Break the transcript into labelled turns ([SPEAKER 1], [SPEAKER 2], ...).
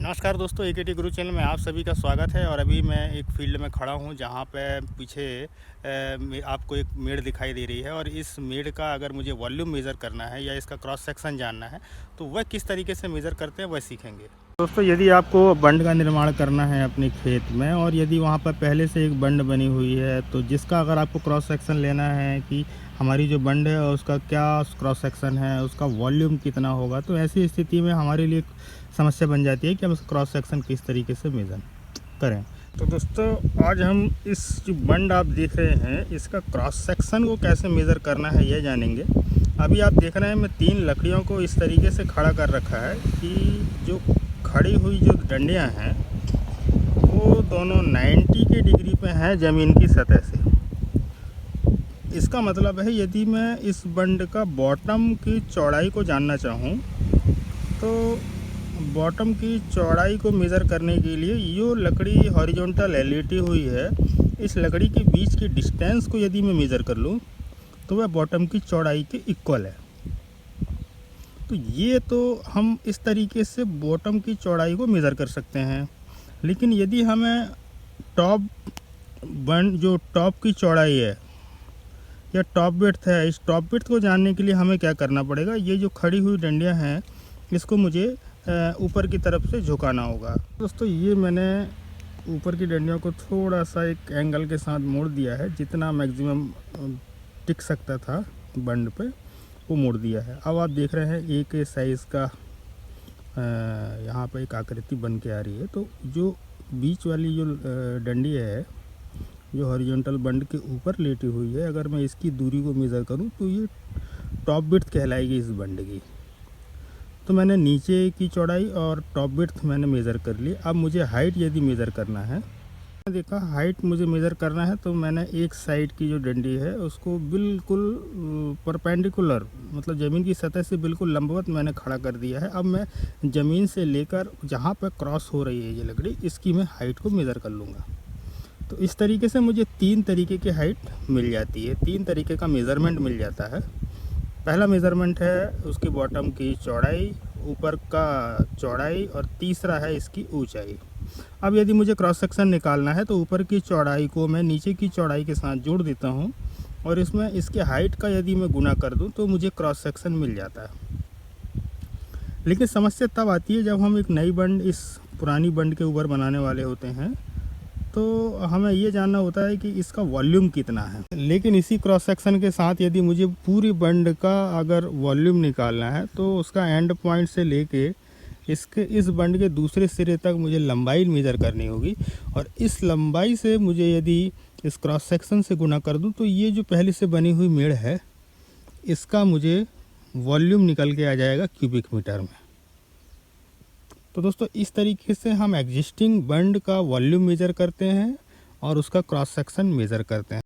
[SPEAKER 1] नमस्कार दोस्तों, एकेटी गुरु चैनल में आप सभी का स्वागत है। और अभी मैं एक फील्ड में खड़ा हूं जहां पे पीछे आपको एक मेड़ दिखाई दे रही है। और इस मेड़ का अगर मुझे वॉल्यूम मेज़र करना है या इसका क्रॉस सेक्शन जानना है तो वह किस तरीके से मेज़र करते हैं वह सीखेंगे। दोस्तों, यदि आपको बंड का निर्माण करना है अपने खेत में और यदि वहाँ पर पहले से एक बंड बनी हुई है तो जिसका अगर आपको क्रॉस सेक्शन लेना है कि हमारी जो बंड है उसका क्या क्रॉस सेक्शन है, उसका वॉल्यूम कितना होगा, तो ऐसी स्थिति में हमारे लिए समस्या बन जाती है कि हम उसका क्रॉस सेक्शन किस तरीके से मेज़र करें। तो दोस्तों, आज हम इस जो बंड आप देख रहे हैं इसका क्रॉस सेक्शन को कैसे मेज़र करना है यह जानेंगे। अभी आप देख रहे हैं मैं 3 लकड़ियों को इस तरीके से खड़ा कर रखा है कि जो खड़ी हुई जो डंडियां हैं वो दोनों 90 के डिग्री पे हैं ज़मीन की सतह से। इसका मतलब है यदि मैं इस बंड का बॉटम की चौड़ाई को जानना चाहूँ तो बॉटम की चौड़ाई को मेज़र करने के लिए ये लकड़ी हॉरिजॉन्टल है, लेटी हुई है, इस लकड़ी के बीच की डिस्टेंस को यदि मैं मेज़र कर लूँ तो वह बॉटम की चौड़ाई के इक्वल है। तो ये तो हम इस तरीके से बॉटम की चौड़ाई को मेज़र कर सकते हैं। लेकिन यदि हमें टॉप बंड जो टॉप की चौड़ाई है या टॉप विड्थ है, इस टॉप विड्थ को जानने के लिए हमें क्या करना पड़ेगा, ये जो खड़ी हुई डंडियां हैं इसको मुझे ऊपर की तरफ से झुकाना होगा। दोस्तों, ये मैंने ऊपर की डंडियों को थोड़ा सा एक एंगल के साथ मोड़ दिया है, जितना मैक्सिमम टिक सकता था बंड पे वो मोड़ दिया है। अब आप देख रहे हैं एक साइज़ का यहाँ पे एक आकृति बन के आ रही है। तो जो बीच वाली जो डंडी है जो हॉरिजॉन्टल बंड के ऊपर लेटी हुई है, अगर मैं इसकी दूरी को मेज़र करूँ तो ये टॉप विड्थ कहलाएगी इस बंड की। तो मैंने नीचे की चौड़ाई और टॉप विड्थ मैंने मेज़र कर ली। अब मुझे हाइट यदि मेज़र करना है, देखा हाइट मुझे मेज़र करना है तो मैंने एक साइड की जो डंडी है उसको बिल्कुल परपेंडिकुलर, मतलब ज़मीन की सतह से बिल्कुल लंबवत मैंने खड़ा कर दिया है। अब मैं ज़मीन से लेकर जहाँ पर क्रॉस हो रही है ये लकड़ी, इसकी मैं हाइट को मेज़र कर लूँगा। तो इस तरीके से मुझे 3 तरीके की हाइट मिल जाती है, 3 तरीके का मेज़रमेंट मिल जाता है। पहला मेज़रमेंट है उसकी बॉटम की चौड़ाई, ऊपर का चौड़ाई, और तीसरा है इसकी ऊंचाई। अब यदि मुझे क्रॉस सेक्शन निकालना है तो ऊपर की चौड़ाई को मैं नीचे की चौड़ाई के साथ जोड़ देता हूं और इसमें इसके हाइट का यदि मैं गुना कर दूं तो मुझे क्रॉस सेक्शन मिल जाता है। लेकिन समस्या तब आती है जब हम एक नई बंड इस पुरानी बंड के ऊपर बनाने वाले होते हैं, तो हमें ये जानना होता है कि इसका वॉल्यूम कितना है। लेकिन इसी क्रॉस सेक्शन के साथ यदि मुझे पूरी बंड का अगर वॉल्यूम निकालना है तो उसका एंड पॉइंट से लेके इस बंड के दूसरे सिरे तक मुझे लंबाई मेज़र करनी होगी। और इस लंबाई से मुझे यदि इस क्रॉस सेक्शन से गुना कर दूं तो ये जो पहले से बनी हुई मेड़ है इसका मुझे वॉल्यूम निकल के आ जाएगा क्यूबिक मीटर में। तो दोस्तों, इस तरीके से हम एग्जिस्टिंग बंड का वॉल्यूम मेज़र करते हैं और उसका क्रॉस सेक्शन मेज़र करते हैं।